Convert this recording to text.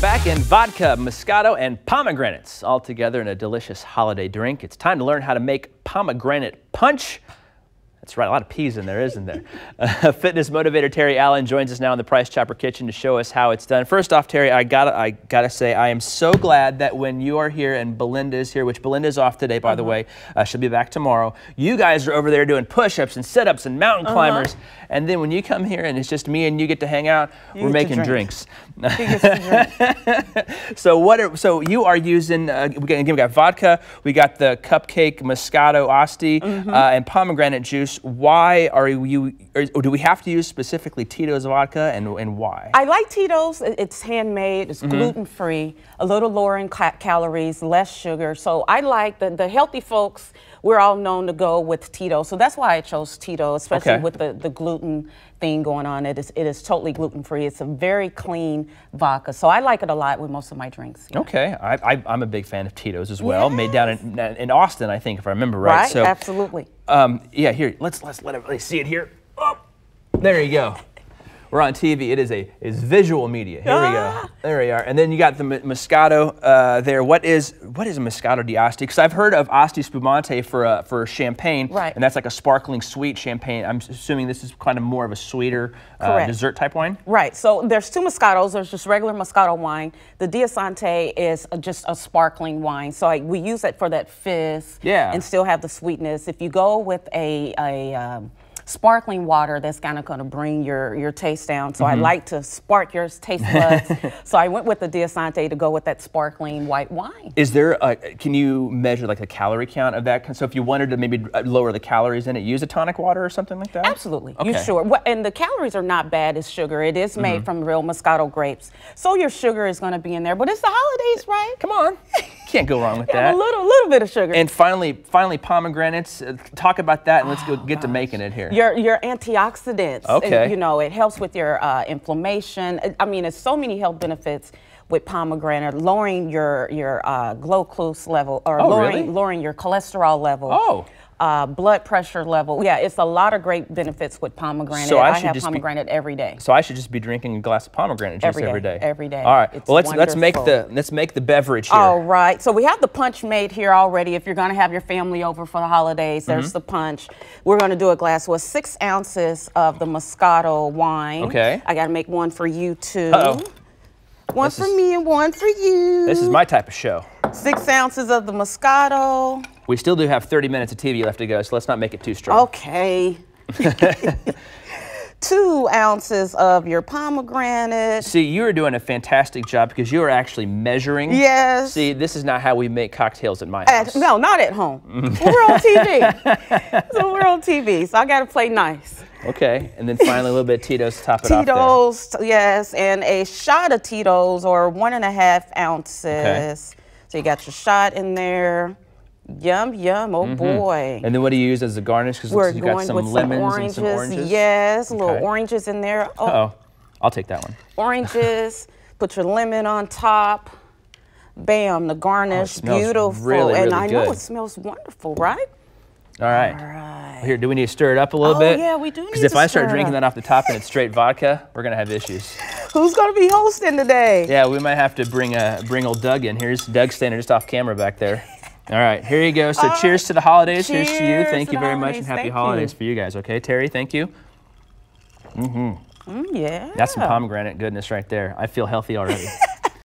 Back in vodka, Moscato, and pomegranates all together in a delicious holiday drink. It's time to learn how to make pomegranate punch. That's right, a lot of peas in there, isn't there? Fitness motivator Terri Allen joins us now in the Price Chopper kitchen to show us how it's done. First off, Terri, I gotta say, I am so glad that when you are here and Belinda is here, which Belinda is off today, by the way, she'll be back tomorrow. You guys are over there doing push-ups and sit-ups and mountain climbers, and then when you come here and it's just me and you get to hang out, we're making drinks. So you are using, we got vodka, we got the cupcake Moscato Asti, and pomegranate juice. Why are you, or do we have to use specifically Tito's vodka, and why? I like Tito's. It's handmade, it's gluten-free, a little lower in calories, less sugar. So I like the healthy folks, we're all known to go with Tito's. So that's why I chose Tito's, especially with the gluten thing going on. It is totally gluten-free. It's a very clean vodka. So I like it a lot with most of my drinks. Yeah. Okay, I'm a big fan of Tito's as well. Made down in Austin, I think, if I remember right. Right, so, absolutely. Yeah, here, let's let everybody see it here. Oh, there you go. We're on TV. It is visual media. Here we go. There we are. And then you got the Moscato there. What is a Moscato di Asti? Because I've heard of Asti Spumante for champagne, and that's like a sparkling sweet champagne. I'm assuming this is kind of more of a sweeter dessert type wine. Right. So there's two Moscatos. There's just regular Moscato wine. The Diasante is just a sparkling wine. So we use it for that fizz and still have the sweetness. If you go with a sparkling water, that's kind of going to bring your taste down. So I like to spark your taste buds. So I went with the Diasante to go with that sparkling white wine. Is there can you measure like the calorie count of that? So if you wanted to maybe lower the calories in it, use a tonic water or something like that? Absolutely. Okay. You sure? And the calories are not bad as sugar. It is made from real Moscato grapes. So your sugar is going to be in there. But it's the holidays, right? Come on. Can't go wrong with that. A little bit of sugar. And finally pomegranates. Talk about that, and let's get to making it here. Your antioxidants. Okay. You know, it helps with your inflammation. I mean, there's so many health benefits with pomegranate, lowering your glucose level, or lowering your cholesterol level. Blood pressure level. Yeah, it's a lot of great benefits with pomegranate. So I have pomegranate every day. So I should just be drinking a glass of pomegranate juice every day. Every day. All right. It's well, let's make the beverage here. All right. So we have the punch made here already. If you're going to have your family over for the holidays, there's the punch. We're going to do a glass with 6 ounces of the Moscato wine. Okay. I got to make one for you too. One for me and one for you. This is my type of show. 6 ounces of the Moscato. We still do have 30 minutes of TV left to go, so let's not make it too strong. Okay. 2 ounces of your pomegranate. See, you are doing a fantastic job because you are actually measuring. Yes. See, this is not how we make cocktails at my house. No, not at home. We're on TV. So we're on TV, so I got to play nice. Okay, and then finally a little bit of Tito's to top it off there. Tito's, yes, and a shot of Tito's, or 1.5 ounces. Okay. So you got your shot in there. Yum, yum, oh boy. And then what do you use as a garnish? Because you got some lemons and some oranges. Yes, little oranges in there. Oh, I'll take that one. Oranges, put your lemon on top. Bam, the garnish, beautiful. Really, really and I know good. it smells wonderful, right? All right. All right. Here, do we need to stir it up a little bit? Yeah, we do need to Because if I start drinking that off the top and it's straight vodka, we're going to have issues. Who's going to be hosting today? Yeah, we might have to bring old Doug in. Here's Doug standing just off camera back there. All right, here you go. So cheers to the holidays. Cheers to you. Thank you very much, and happy holidays for you guys. Okay, Terri, thank you. Yeah. That's some pomegranate goodness right there. I feel healthy already.